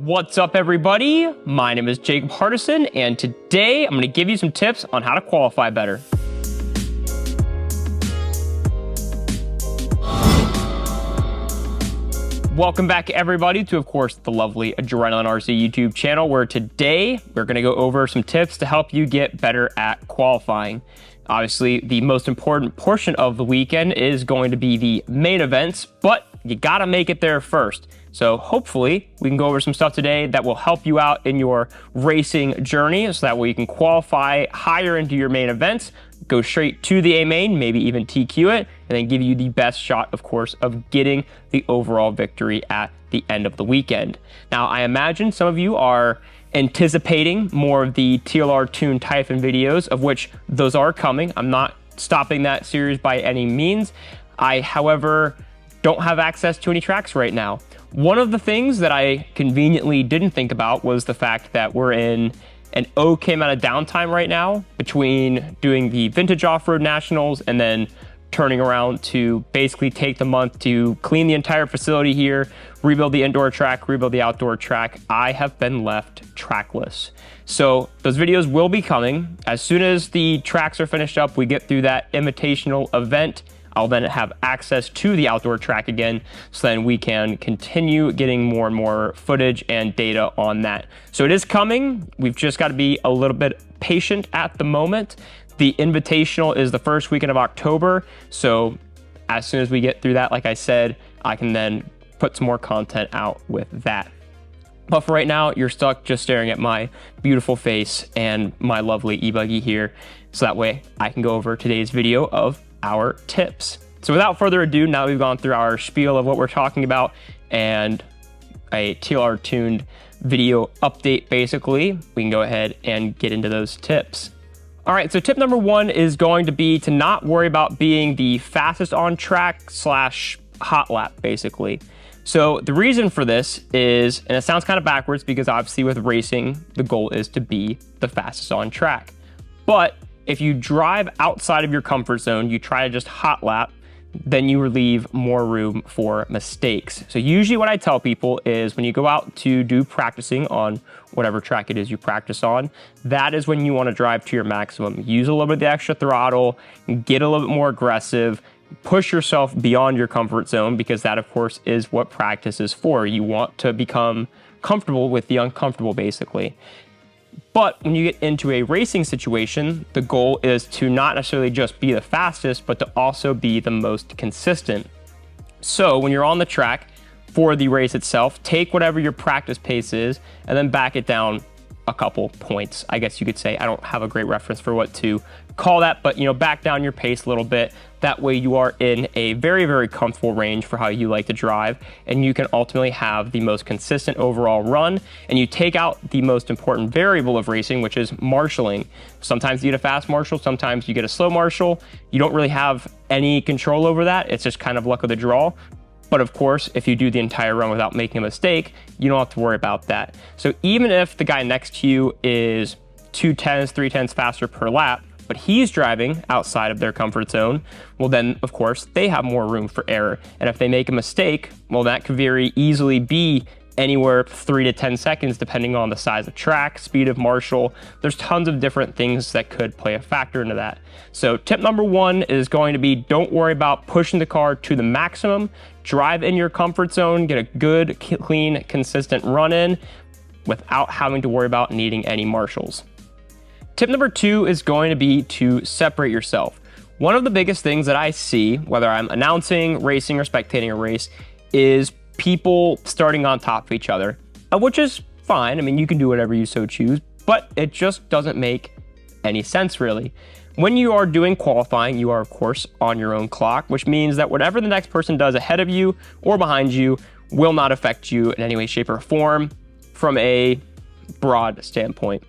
What's up, everybody? My name is Jacob Hardison, and today I'm going to give you some tips on how to qualify better. Welcome back, everybody, to, of course, the lovely Adrenaline RC YouTube channel, where today we're going to go over some tips to help you get better at qualifying. Obviously, the most important portion of the weekend is going to be the main events, but you got to make it there first. So hopefully we can go over some stuff today that will help you out in your racing journey, so that way you can qualify higher into your main events, go straight to the A main, maybe even TQ it, and then give you the best shot, of course, of getting the overall victory at the end of the weekend. Now, I imagine some of you are anticipating more of the TLR Tune Typhon videos, of which those are coming. I'm not stopping that series by any means. I, however, don't have access to any tracks right now. One of the things that I conveniently didn't think about was the fact that we're in an okay amount of downtime right now between doing the Vintage Off-Road Nationals and then turning around to basically take the month to clean the entire facility here, rebuild the indoor track, rebuild the outdoor track. I have been left trackless. So those videos will be coming. As soon as the tracks are finished up, we get through that invitational event, I'll then have access to the outdoor track again, so then we can continue getting more and more footage and data on that. So it is coming. We've just got to be a little bit patient at the moment. The invitational is the first weekend of October. So as soon as we get through that, like I said, I can then put some more content out with that. But for right now, you're stuck just staring at my beautiful face and my lovely e-buggy here. So that way I can go over today's video of our tips. So without further ado, now we've gone through our spiel of what we're talking about and a TLR tuned video update, basically, we can go ahead and get into those tips. All right, so tip number one is going to be to not worry about being the fastest on track / hot lap, basically. So the reason for this is, and it sounds kind of backwards because obviously with racing, the goal is to be the fastest on track. But if you drive outside of your comfort zone, you try to just hot lap, then you leave more room for mistakes. So usually what I tell people is when you go out to do practicing on whatever track it is you practice on, that is when you want to drive to your maximum. Use a little bit of the extra throttle, get a little bit more aggressive, push yourself beyond your comfort zone, because that, of course, is what practice is for. You want to become comfortable with the uncomfortable, basically. But when you get into a racing situation, the goal is to not necessarily just be the fastest, but to also be the most consistent. So when you're on the track for the race itself, take whatever your practice pace is and then back it down a couple points, I guess you could say. I don't have a great reference for what to call that, but back down your pace a little bit. That way you are in a very, very comfortable range for how you like to drive, and you can ultimately have the most consistent overall run, and you take out the most important variable of racing, which is marshalling. Sometimes you get a fast marshal, sometimes you get a slow marshal. You don't really have any control over that. It's just kind of luck of the draw. But of course, if you do the entire run without making a mistake, you don't have to worry about that. So even if the guy next to you is 2/10, 3/10 faster per lap, but he's driving outside of their comfort zone, well then, of course, they have more room for error. And if they make a mistake, well, that could very easily be anywhere 3 to 10 seconds, depending on the size of track, speed of marshal. There's tons of different things that could play a factor into that. So tip number one is going to be, don't worry about pushing the car to the maximum. Drive in your comfort zone, get a good, clean, consistent run in without having to worry about needing any marshals. Tip number two is going to be to separate yourself. One of the biggest things that I see, whether I'm announcing, racing, or spectating a race, is people starting on top of each other, which is fine. I mean, you can do whatever you so choose, but it just doesn't make any sense, really. When you are doing qualifying, you are, of course, on your own clock, which means that whatever the next person does ahead of you or behind you will not affect you in any way, shape, or form from a broad standpoint.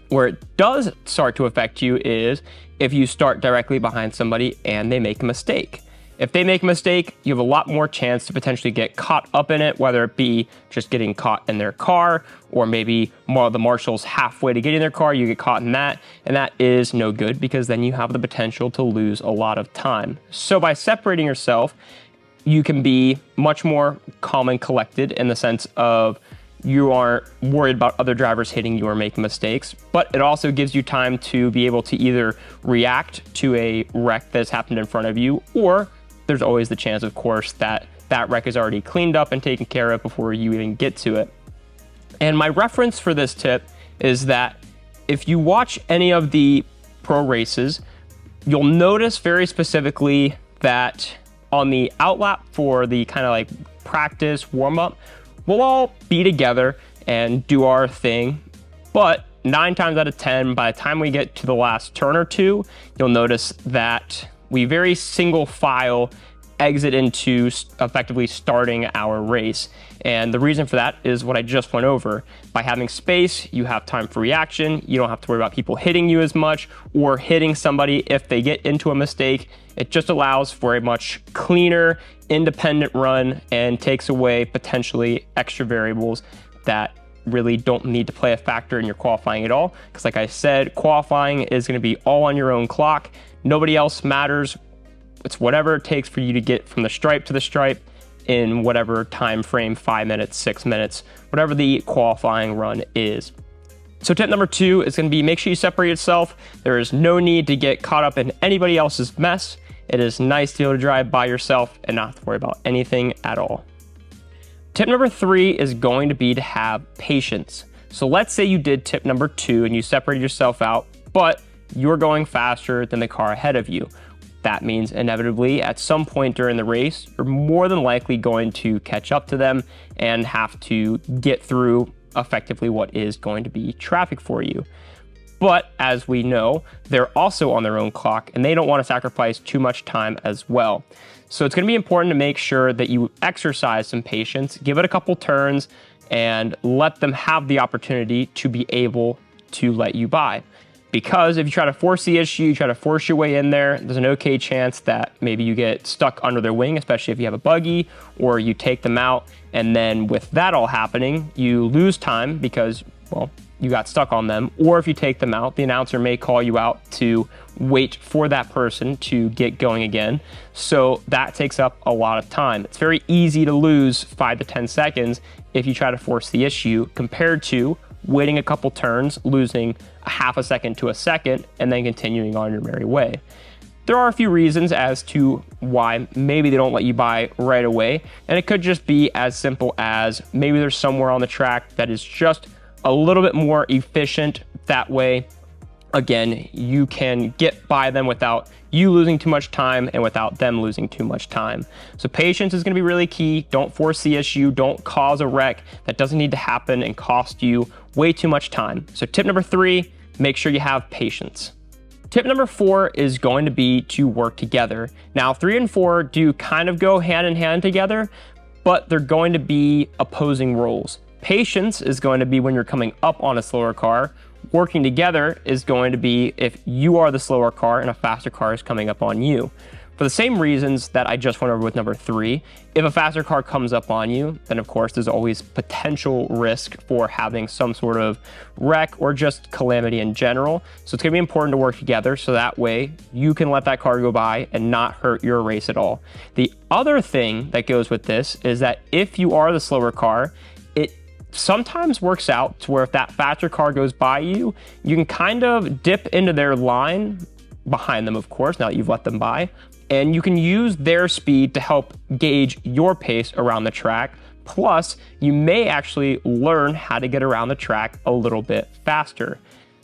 Where it does start to affect you is if you start directly behind somebody and they make a mistake. If they make a mistake, you have a lot more chance to potentially get caught up in it, whether it be just getting caught in their car, or maybe more of the marshals halfway to getting their car, you get caught in that, and that is no good because then you have the potential to lose a lot of time. So by separating yourself, you can be much more calm and collected in the sense of you aren't worried about other drivers hitting you or making mistakes, but it also gives you time to be able to either react to a wreck that has happened in front of you, or there's always the chance, of course, that that wreck is already cleaned up and taken care of before you even get to it. And my reference for this tip is that if you watch any of the pro races, you'll notice very specifically that on the outlap for the kind of like practice warm-up, we'll all be together and do our thing, but 9 times out of 10, by the time we get to the last turn or two, you'll notice that we very single file exit into effectively starting our race. And the reason for that is what I just went over. By having space, you have time for reaction. You don't have to worry about people hitting you as much or hitting somebody if they get into a mistake. It just allows for a much cleaner, independent run and takes away potentially extra variables that really don't need to play a factor in your qualifying at all. Because like I said, qualifying is going to be all on your own clock. Nobody else matters. It's whatever it takes for you to get from the stripe to the stripe in whatever time frame, 5 minutes, 6 minutes, whatever the qualifying run is. So tip number 2 is going to be make sure you separate yourself. There is no need to get caught up in anybody else's mess. It is nice to be able to drive by yourself and not have to worry about anything at all. Tip number 3 is going to be to have patience. So let's say you did tip number 2 and you separated yourself out, but you're going faster than the car ahead of you. That means inevitably at some point during the race, you're more than likely going to catch up to them and have to get through effectively what is going to be traffic for you. But as we know, they're also on their own clock and they don't want to sacrifice too much time as well. So it's going to be important to make sure that you exercise some patience, give it a couple turns, and let them have the opportunity to be able to let you by. Because if you try to force the issue, you try to force your way in there, there's an okay chance that maybe you get stuck under their wing, especially if you have a buggy, or you take them out, and then with that all happening, you lose time because, well, you got stuck on them. Or if you take them out, the announcer may call you out to wait for that person to get going again. So that takes up a lot of time. It's very easy to lose 5 to 10 seconds if you try to force the issue compared to waiting a couple turns, losing a half a second to a second, and then continuing on your merry way. There are a few reasons as to why maybe they don't let you by right away, and it could just be as simple as maybe there's somewhere on the track that is just a little bit more efficient. That way, again, you can get by them without you losing too much time and without them losing too much time. So patience is going to be really key. Don't force the issue. Don't cause a wreck that doesn't need to happen and cost you way too much time. So tip number 3, make sure you have patience. Tip number 4 is going to be to work together. Now 3 and 4 do kind of go hand in hand together, but they're going to be opposing roles. Patience is going to be when you're coming up on a slower car. Working together is going to be if you are the slower car and a faster car is coming up on you. For the same reasons that I just went over with number 3, if a faster car comes up on you, then of course there's always potential risk for having some sort of wreck or just calamity in general. So it's going to be important to work together so that way you can let that car go by and not hurt your race at all. The other thing that goes with this is that if you are the slower car, it sometimes works out to where if that faster car goes by you, you can kind of dip into their line behind them, of course, now that you've let them by, and you can use their speed to help gauge your pace around the track. Plus, you may actually learn how to get around the track a little bit faster.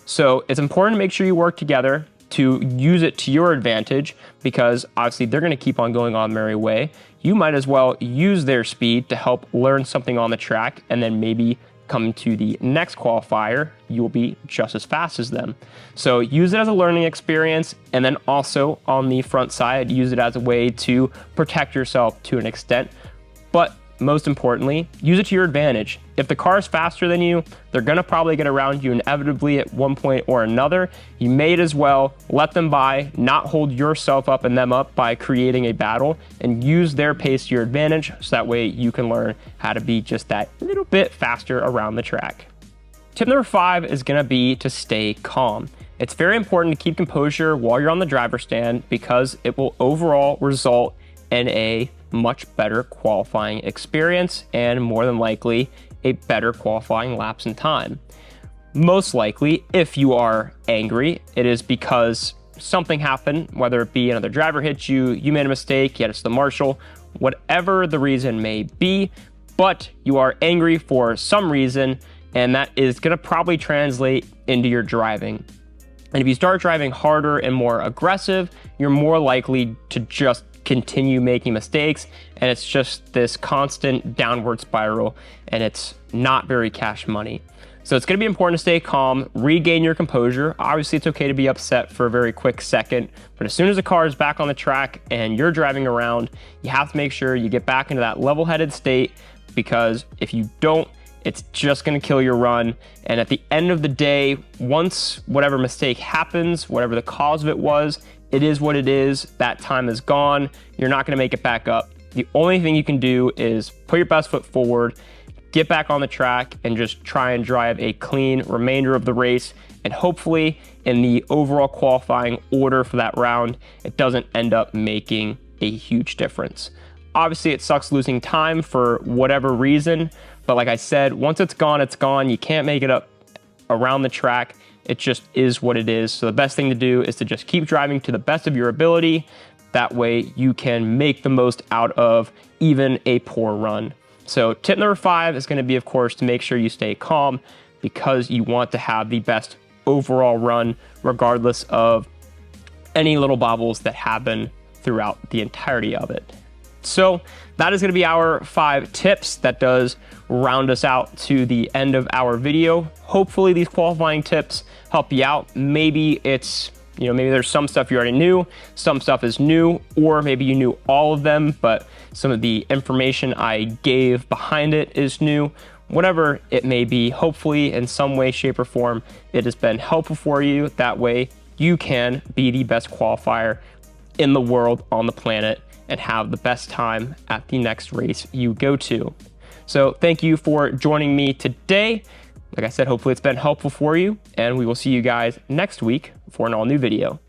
So it's important to make sure you work together to use it to your advantage, because obviously they're going to keep on going on their merry way. You might as well use their speed to help learn something on the track, and then maybe come to the next qualifier, you'll be just as fast as them. So use it as a learning experience, and then also on the front side, use it as a way to protect yourself to an extent. But most importantly, use it to your advantage. If the car is faster than you, they're gonna probably get around you inevitably at one point or another. You may as well let them by, not hold yourself up and them up by creating a battle, and use their pace to your advantage so that way you can learn how to be just that little bit faster around the track. Tip number 5 is gonna be to stay calm. It's very important to keep composure while you're on the driver's stand because it will overall result in a much better qualifying experience and more than likely a better qualifying laps in time. Most likely, if you are angry, it is because something happened, whether it be another driver hit you, you made a mistake, you had to the marshal, whatever the reason may be, but you are angry for some reason, and that is going to probably translate into your driving. And if you start driving harder and more aggressive, you're more likely to just continue making mistakes, and it's just this constant downward spiral, and it's not very cash money. So it's going to be important to stay calm, regain your composure. Obviously, it's okay to be upset for a very quick second, but as soon as the car is back on the track and you're driving around, you have to make sure you get back into that level-headed state, because if you don't, it's just going to kill your run. And at the end of the day, once whatever mistake happens, whatever the cause of it was, it is what it is. That time is gone. You're not going to make it back up. The only thing you can do is put your best foot forward, get back on the track, and just try and drive a clean remainder of the race. And hopefully in the overall qualifying order for that round, it doesn't end up making a huge difference. Obviously, it sucks losing time for whatever reason, but like I said, once it's gone, it's gone. You can't make it up around the track. It just is what it is. So the best thing to do is to just keep driving to the best of your ability. That way you can make the most out of even a poor run. So tip number 5 is going to be, of course, to make sure you stay calm, because you want to have the best overall run regardless of any little bobbles that happen throughout the entirety of it. So that is going to be our 5 tips. That does round us out to the end of our video. Hopefully these qualifying tips help you out. Maybe it's, maybe there's some stuff you already knew, some stuff is new, or maybe you knew all of them, but some of the information I gave behind it is new. Whatever it may be, hopefully in some way, shape, or form, it has been helpful for you. That way you can be the best qualifier in the world, on the planet, and have the best time at the next race you go to. So thank you for joining me today. Like I said, hopefully it's been helpful for you, and we will see you guys next week for an all new video.